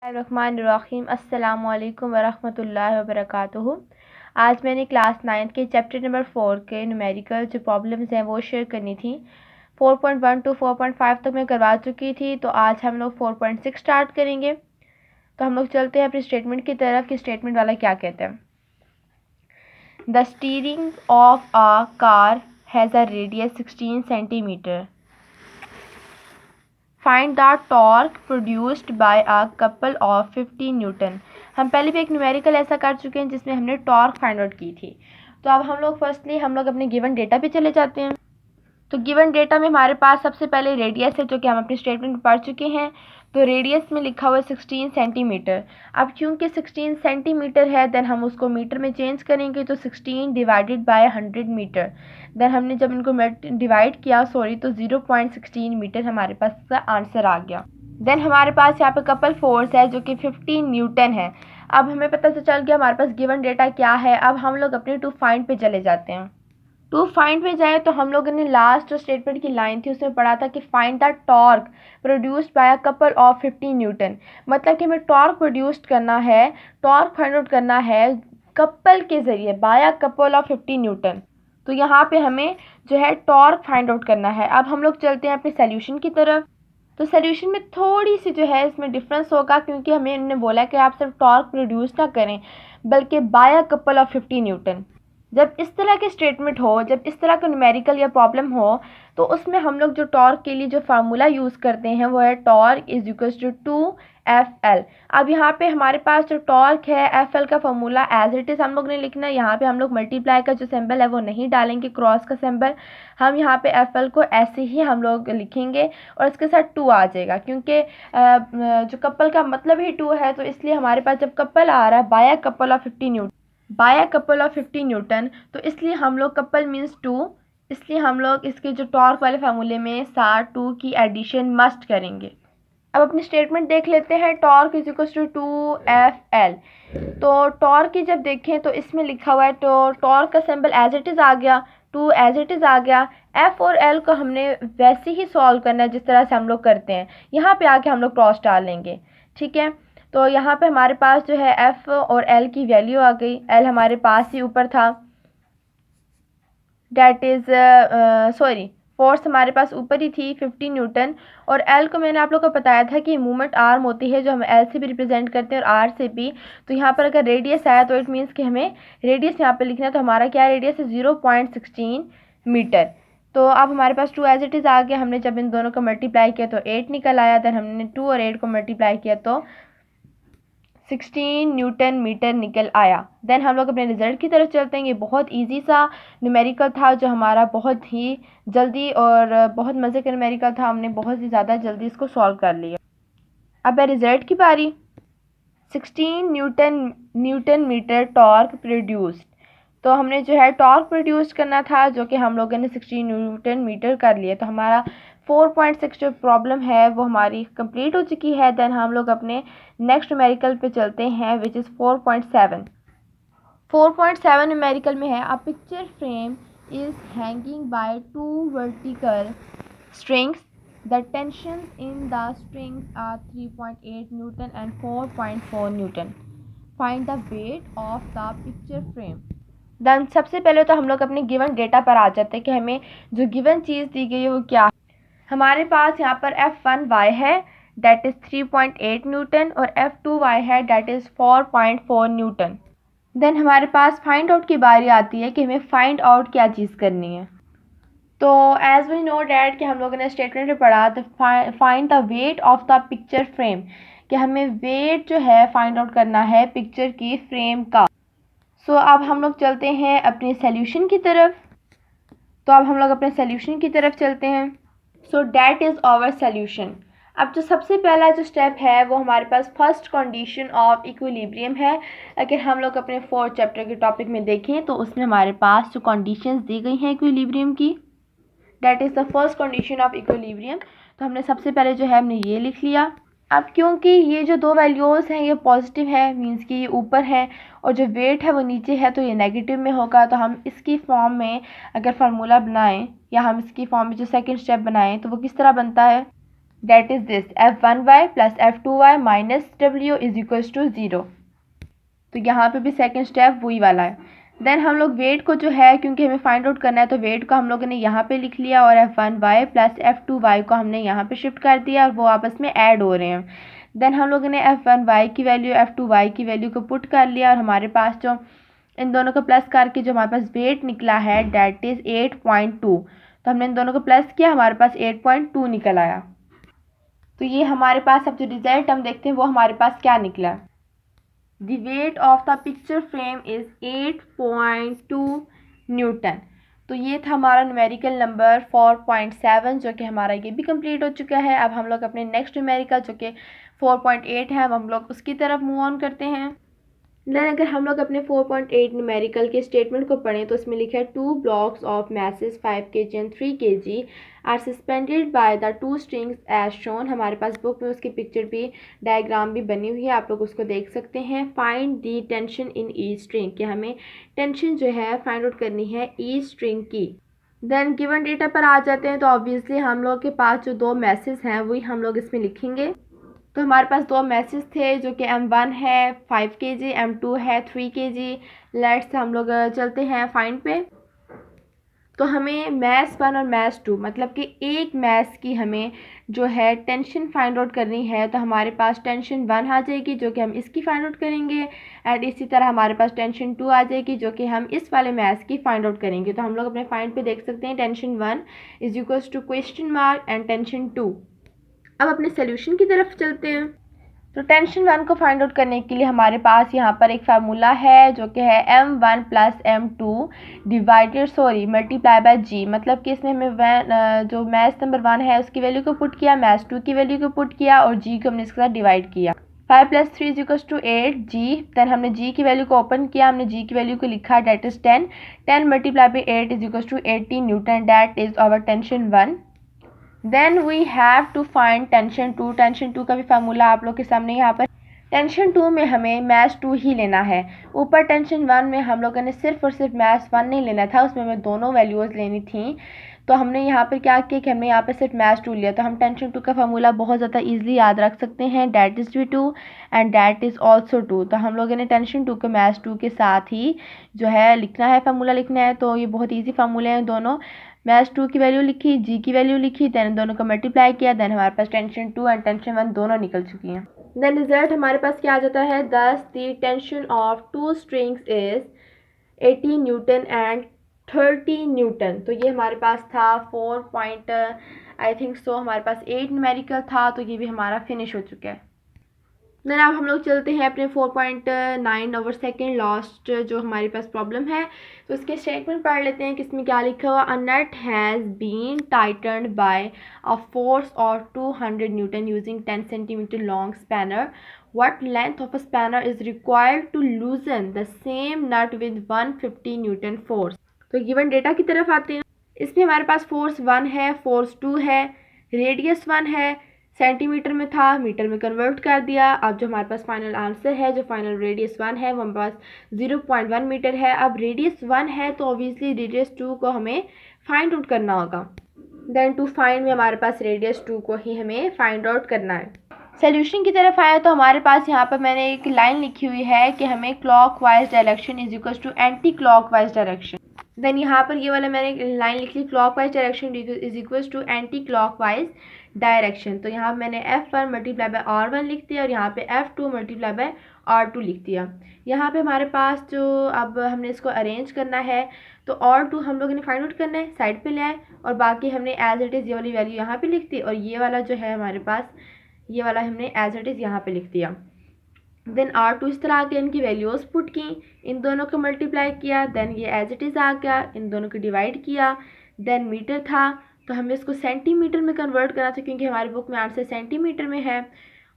रहमानिर्रहीम अस्सलामु अलैकुम वरहमतुल्लाहि वबरकातुहू। आज मैंने क्लास 9 के चैप्टर नंबर 4 के न्यूमेरिकल जो प्रॉब्लम्स हैं वो शेयर करनी थी। 4.1 to 4.5 तक मैं करवा चुकी थी, तो आज हम लोग 4.6 स्टार्ट करेंगे। तो हम लोग चलते हैं अपनी स्टेटमेंट की तरफ कि स्टेटमेंट वाला क्या कहता है। The steering of a car has a radius 16 centimetre. Find the torque produced by a couple of 50 Newton. हम पहले भी एक न्यूमेरिकल ऐसा कर चुके हैं जिसमें हमने टॉर्क फाइंड आउट की थी। तो अब हम लोग अपने गिवन डेटा पे चले जाते हैं। तो गिवन डेटा में हमारे पास सबसे पहले रेडियस है, जो कि हम अपनी स्टेटमेंट में पढ़ चुके हैं। तो रेडियस में लिखा हुआ है 16 सेंटीमीटर। अब क्योंकि 16 सेंटीमीटर है, देन हम उसको मीटर में चेंज करेंगे, तो 16 डिवाइडेड बाय 100 मीटर। देन हमने जब इनको डिवाइड किया तो 0.16 मीटर हमारे पास इसका आंसर आ गया। देन हमारे पास यहाँ पे कपल फोर्स है जो कि 15 न्यूटन है। अब हमें पता तो चल गया हमारे पास गिवन डेटा क्या है। अब हम लोग अपने टू फाइंड पे चले जाते हैं। टू फाइंड में जाए तो हम लोगों ने लास्ट जो स्टेटमेंट की लाइन थी उसमें पढ़ा था कि find the torque produced by a couple of 15 Newton. मतलब कि हमें टॉर्क प्रोड्यूस्ड करना है, टॉर्क फाइंड आउट करना है कपल के ज़रिए, by a couple of 15 newton. तो यहाँ पे हमें जो है टॉर्क फाइंड आउट करना है। अब हम लोग चलते हैं अपने सोल्यूशन की तरफ। तो सोल्यूशन में थोड़ी सी जो है इसमें डिफरेंस होगा, क्योंकि हमें इन्होंने बोला कि आप सिर्फ टॉर्क प्रोड्यूस ना करें बल्कि by a couple of 50 newton. जब इस तरह के स्टेटमेंट हो, जब इस तरह का न्यूमेरिकल या प्रॉब्लम हो, तो उसमें हम लोग जो टॉर्क के लिए जो फार्मूला यूज़ करते हैं वो है torque is equals to 2FL। अब यहाँ पे हमारे पास जो टॉर्क है FL का फार्मूला एज इट इज़ हम लोग ने लिखना है। यहाँ पे हम लोग मल्टीप्लाई का जो सिंबल है वो नहीं डालेंगे, क्रॉस का सिंबल। हम यहाँ पे FL को ऐसे ही हम लोग लिखेंगे और इसके साथ 2 आ जाएगा, क्योंकि जो कपल का मतलब ही 2 है। तो इसलिए हमारे पास जब कपल आ रहा है by a couple of 50 newton, by a couple of 50 newton, तो इसलिए हम लोग कपल मीन्स 2, इसलिए हम लोग इसके जो टॉर्क वाले फार्मूले में साथ 2 की एडिशन मस्ट करेंगे। अब अपनी स्टेटमेंट देख लेते हैं। Torque is equal to 2FL। तो टॉर्क की जब देखें तो इसमें लिखा हुआ है, तो टॉर्क का सिंबल एज इट इज़ आ गया, 2 एज इट इज़ आ गया। F और L को हमने वैसे ही सॉल्व करना है जिस तरह से हम लोग करते हैं। यहाँ पे आके हम लोग क्रॉस डाल लेंगे, ठीक है। तो यहाँ पे हमारे पास जो है F और L की वैल्यू आ गई। L हमारे पास ही ऊपर था, डैट इज़ सॉरी, फोर्स हमारे पास ऊपर ही थी 50 न्यूटन। और L को मैंने आप लोग को बताया था कि मूवमेंट आर्म होती है, जो हम L से भी रिप्रेजेंट करते हैं और R से भी। तो यहाँ पर अगर रेडियस आया तो इट मीन्स कि हमें रेडियस यहाँ पे लिखना है। तो हमारा क्या रेडियस है 0.16 मीटर। तो अब हमारे पास 2 एज इट इज़ आ गया। हमने जब इन दोनों को मल्टीप्लाई किया तो 8 निकल आया। देन हमने 2 और 8 को मल्टीप्लाई किया तो 16 न्यूटन मीटर निकल आया। देन हम लोग अपने रिजल्ट की तरफ चलते हैं। ये बहुत इजी सा न्यूमेरिकल था, जो हमारा बहुत ही जल्दी और बहुत मज़े का न्यूमेरिकल था। हमने बहुत ही ज़्यादा जल्दी इसको सॉल्व कर लिया। अब है रिजल्ट की बारी। 16 न्यूटन मीटर टॉर्क प्रोड्यूस्ड। तो हमने जो है टॉर्क प्रोड्यूस करना था, जो कि हम लोगों ने 16 न्यूटन मीटर कर लिया। तो हमारा 4.6 जो प्रॉब्लम है वो हमारी कंप्लीट हो चुकी है। देन हम लोग अपने नेक्स्ट न्यूमेरिकल पे चलते हैं, विच इज़ 4.7। 4.7 न्यूमेरिकल में है, a picture frame is hanging by 2 vertical strings. The tensions in the strings are 3.8 Newton and 4.4 Newton. Find the weight of the picture frame. Then सबसे पहले तो हम लोग अपने गिवन डेटा पर आ जाते हैं कि हमें जो गिवन चीज़ दी गई है वो क्या है। हमारे पास यहाँ पर F1y है, डेट इज़ 3.8 न्यूटन, और F2y है, डेट इज़ 4.4 न्यूटन। देन हमारे पास फाइंड आउट की बारी आती है कि हमें फाइंड आउट क्या चीज़ करनी है। तो एज वी नो डैट कि हम लोगों ने स्टेटमेंट में पढ़ा the find the weight of the picture frame, कि हमें वेट जो है फाइंड आउट करना है पिक्चर की फ्रेम का। सो अब हम लोग चलते हैं अपने सोल्यूशन की तरफ। तो अब हम लोग अपने सोल्यूशन की तरफ चलते हैं। So that is our solution. अब जो सबसे पहला जो स्टेप है वो हमारे पास फर्स्ट कंडीशन ऑफ इक्विलिब्रियम है। अगर हम लोग अपने 4th चैप्टर के टॉपिक में देखें तो उसमें हमारे पास जो कंडीशंस दी गई हैं इक्विलिब्रियम की, that is the first condition of equilibrium. तो हमने सबसे पहले जो है हमने ये लिख लिया। अब क्योंकि ये जो दो वैल्यूज़ हैं ये पॉजिटिव है, मींस कि ये ऊपर है, और जो वेट है वो नीचे है, तो ये नेगेटिव में होगा। तो हम इसकी फॉर्म में अगर फार्मूला बनाएं, या हम इसकी फॉर्म में जो सेकंड स्टेप बनाएं, तो वो किस तरह बनता है, that is this f1y plus f2y minus w is equals to 0। तो यहाँ पे भी सेकंड स्टेप वही वाला है। देन हम लोग वेट को जो है, क्योंकि हमें फाइंड आउट करना है, तो वेट को हम लोगों ने यहाँ पे लिख लिया और f1y प्लस f2y को हमने यहाँ पे शिफ्ट कर दिया और वो आपस में ऐड हो रहे हैं। देन हम लोगों ने f1y की वैल्यू f2y की वैल्यू को पुट कर लिया और हमारे पास जो इन दोनों को प्लस करके जो हमारे पास वेट निकला है डैट इज़ 8.2। तो हमने इन दोनों को प्लस किया, हमारे पास 8.2 निकल आया। तो ये हमारे पास अब जो रिजल्ट हम देखते हैं वो हमारे पास क्या निकला। The weight of the picture frame is 8.2 Newton. तो ये था हमारा न्यूमेरिकल नंबर 4.7 जो कि हमारा ये भी कंप्लीट हो चुका है। अब हम लोग अपने नेक्स्ट न्यूमेरिकल जो कि 4.8 है, अब हम लोग उसकी तरफ मूव ऑन करते हैं। देन अगर हम लोग अपने 4.8 न्यूमेरिकल के स्टेटमेंट को पढ़ें तो इसमें लिखा है 2 blocks of masses 5 kg and 3 kg are suspended by the 2 strings as shown. हमारे पास बुक में उसकी पिक्चर भी डायग्राम भी बनी हुई है, आप लोग उसको देख सकते हैं। Find the tension in each string, कि हमें टेंशन जो है फाइंड आउट करनी है ईच स्ट्रिंग की। देन गिवन डेटा पर आ जाते हैं तो ऑब्वियसली हम लोग के पास जो 2 मैसेज हैं वही हम लोग इसमें लिखेंगे। तो हमारे पास 2 मैसेज थे जो कि m1 है 5 kg, m2 है 3 kg। लेट्स हम लोग चलते हैं फाइंड पे। तो हमें मैस 1 और मैस 2 मतलब कि एक मैस की हमें जो है टेंशन फाइंड आउट करनी है। तो हमारे पास टेंशन 1 आ जाएगी जो कि हम इसकी फाइंड आउट करेंगे, एंड इसी तरह हमारे पास टेंशन 2 आ जाएगी जो कि हम इस वाले मैस की फाइंड आउट करेंगे। तो हम लोग अपने फाइंड पे देख सकते हैं tension 1 is equals to question mark and tension 2। अब अपने सोल्यूशन की तरफ चलते हैं। तो टेंशन 1 को फाइंड आउट करने के लिए हमारे पास यहाँ पर एक फार्मूला है जो कि है m1 plus m2 divided multiply by g। मतलब कि इसमें हमें जो मैथ नंबर 1 है उसकी वैल्यू को पुट किया, मैथ 2 की वैल्यू को पुट किया और g को हमने इसके साथ डिवाइड किया। 5 plus 3 is equals to 8 g। Then हमने g की वैल्यू को ओपन किया, हमने g की वैल्यू को लिखा that is 10। 10 multiply by 8 is equals to 80 newton, that is our tension 1। Then we have to find tension 2। Tension 2 का भी फार्मूला आप लोग के सामने यहाँ पर। टेंशन 2 में हमें मैथ्स 2 ही लेना है। ऊपर टेंशन 1 में हम लोगों ने सिर्फ और सिर्फ मैथ्स 1 नहीं लेना था, उसमें हमें दोनों वैल्यूज़ लेनी थी। तो हमने यहाँ पर क्या किया कि हमने यहाँ पर सिर्फ मैथ्स 2 लिया। तो हम टेंशन 2 का फार्मूला बहुत ज़्यादा ईजिली याद रख सकते हैं, that is 2 and that is also 2। तो हम लोगों ने टेंशन 2 को मैथ्स 2 के साथ ही जो है लिखना है, फार्मूला लिखना है। तो ये बहुत ईजी फार्मूले हैं दोनों। मैथ्स 2 की वैल्यू लिखी, जी की वैल्यू लिखी, देन दोनों को मल्टीप्लाई किया, देन हमारे पास टेंशन 2 एंड टेंशन 1 दोनों निकल चुकी हैं। देन रिजल्ट हमारे पास क्या आ जाता है, thus the tension of 2 strings is 80 Newton and 30 Newton. तो ये हमारे पास था 4 आई थिंक सो हमारे पास 8 न्यूमेरिकल था, तो ये भी हमारा फिनिश हो चुका है। देन अब हम लोग चलते हैं अपने 4.9 ओवर सेकेंड लास्ट जो हमारे पास प्रॉब्लम है। तो इसके स्टेटमेंट पढ़ लेते हैं कि इसमें क्या लिखा हुआ। A nut has been tightened by a force of 200 newton using 10 centimetre long spanner. What length of a spanner is required to loosen the same nut with 150 Newton force. तो गिवन डेटा की तरफ आते हैं। इसमें हमारे पास force 1 है, force 2 है, radius 1 है, सेंटीमीटर में था, मीटर में कन्वर्ट कर दिया। अब जो हमारे पास फाइनल आंसर है, जो फाइनल रेडियस 1 है वो हमारे पास 0.1 मीटर है। अब रेडियस 1 है तो ऑब्वियसली रेडियस 2 को हमें फाइंड आउट करना होगा। देन टू फाइंड में हमारे पास रेडियस 2 को ही हमें फाइंड आउट करना है। सोल्यूशन की तरफ आया तो हमारे पास यहाँ पर मैंने एक लाइन लिखी हुई है कि हमें clockwise direction is equal to anti clockwise direction. Then यहाँ पर ये वाला मैंने लाइन लिख ली, clockwise direction is equal to anti clockwise direction. तो यहाँ मैंने F1 मल्टीप्लाई बाय R1 लिख दिया और यहाँ पे F2 मल्टीप्लाई बाय R2 लिख दिया। यहाँ पे हमारे पास जो अब हमने इसको अरेंज करना है तो R2 हम लोगों ने फाइंड आउट करना है, साइड पे ले आए और बाकी हमने एज इट इज़ ये वाली वैल्यू यहाँ पे लिख दी और ये वाला जो है हमारे पास ये वाला हमने एज इट इज़ यहाँ पे लिख दिया। देन R2 इस तरह आके इनकी वैल्यूज़ पुट की, इन दोनों को मल्टीप्लाई किया, देन ये एज इट इज़ आ गया, इन दोनों को डिवाइड किया। देन मीटर था तो हमें इसको सेंटीमीटर में कन्वर्ट करना था क्योंकि हमारी बुक में आंसर सेंटीमीटर में है।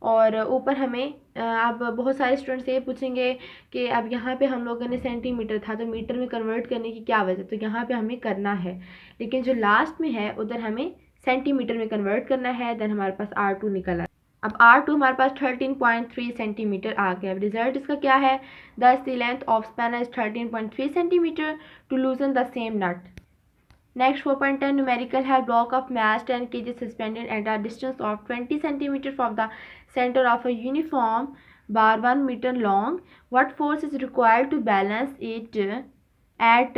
और ऊपर हमें अब बहुत सारे स्टूडेंट्स ये पूछेंगे कि अब यहाँ पे हम लोगों ने सेंटीमीटर था तो मीटर में कन्वर्ट करने की क्या वजह, तो यहाँ पे हमें करना है, लेकिन जो लास्ट में है उधर हमें सेंटीमीटर में कन्वर्ट करना है। देन हमारे पास R2 निकला। अब R2 हमारे पास 13.3 सेंटीमीटर आ गया। अब रिजल्ट इसका क्या है, thus the length of spanner is 13.3 centimetre to loosen the same nut. Next 4.10 numerical है block of mass 10 kg suspended at a distance of 20 cm from the center of a uniform bar 1 meter long. What force is required to balance it at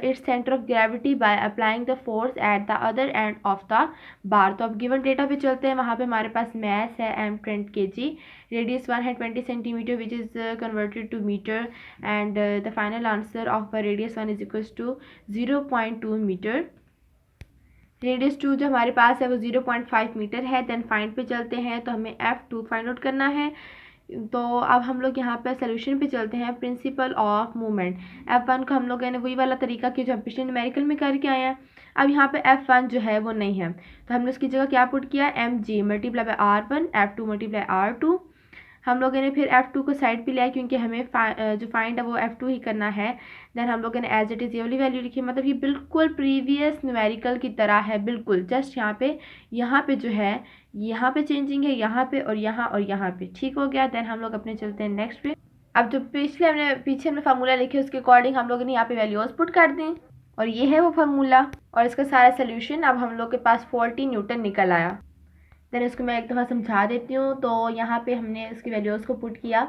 its center of gravity by applying the force at the other end of the bar? तो अब given data पे चलते हैं। वहाँ पे हमारे पास mass है m 20 kg, रेडियस 1 है 20 centimetre which is converted to metre, and the final answer of radius 1 is equals to 0.2 metre. Radius 2 जो हमारे पास है वो 0.5 मीटर है। देन फाइंड पे चलते हैं, तो हमें F2 फाइंड आउट करना है। तो अब हम लोग यहाँ पे सोल्यूशन पे चलते हैं। प्रिंसिपल ऑफ मूवमेंट, F1 को हम लोगों ने वही वाला तरीका किया जो हम पिछले न्यूमेरिकल में करके आए हैं। अब यहाँ पे F1 जो है वो नहीं है, तो हमने उसकी जगह क्या पुट किया, mg multiply by R1, F2 multiply R2। हम लोगों ने फिर F2 को साइड पे लिया क्योंकि हमें जो फाइंड है वो F2 ही करना है। देन हम लोगों ने एज इट इज़ ये वाली वैल्यू लिखी, मतलब ये बिल्कुल प्रीवियस न्यूमेरिकल की तरह है बिल्कुल। जस्ट यहाँ पे जो है यहाँ पे चेंजिंग है, यहाँ पे और यहाँ पे। ठीक हो गया। देन हम लोग अपने चलते हैं नेक्स्ट पे। अब जो पीछे हमने फार्मूला लिखे उसके अकॉर्डिंग हम लोगों ने यहाँ पे वैल्यूज पुट कर दी, और ये है वो फार्मूला और इसका सारा सोल्यूशन। अब हम लोग के पास 40 न्यूटन निकल आया। देन इसको मैं एक दफ़ा समझा देती हूँ। तो यहाँ पे हमने इसकी वैल्यूज़ को पुट किया।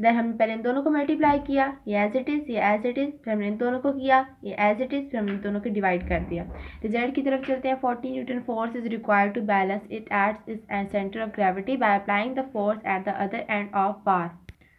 देन हमने पहले इन दोनों को मल्टीप्लाई किया, ये एज इट इज़, ये एज इट इज़, फिर हमने इन दोनों को किया, ये एज इट इज़, फिर हमने इन दोनों को डिवाइड कर दिया। रिजल्ट की तरफ चलते हैं। 40 newton force is required to balance it at its centre of gravity by applying the force at the other end of bar.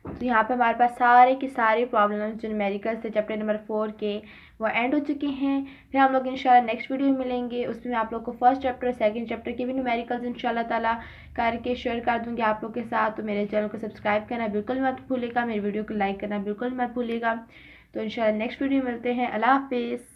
तो यहाँ पे हमारे पास सारे की सारी प्रॉब्लम जो न्यूमेरिकल से चैप्टर नंबर 4 के वो एंड हो चुके हैं। फिर हम लोग इंशाल्लाह नेक्स्ट वीडियो में मिलेंगे। उसमें मैं आप लोग को फर्स्ट चैप्टर सेकंड चैप्टर के भी न्यूमेरिकल्स इंशाल्लाह ताला करके शेयर कर दूँगी आप लोग के साथ। तो मेरे चैनल को सब्सक्राइब करना बिल्कुल मत भूलिएगा, मेरी वीडियो को लाइक करना बिल्कुल मत भूलिएगा। तो इंशाल्लाह नेक्स्ट वीडियो में मिलते हैं। अल्लाह हाफिज़।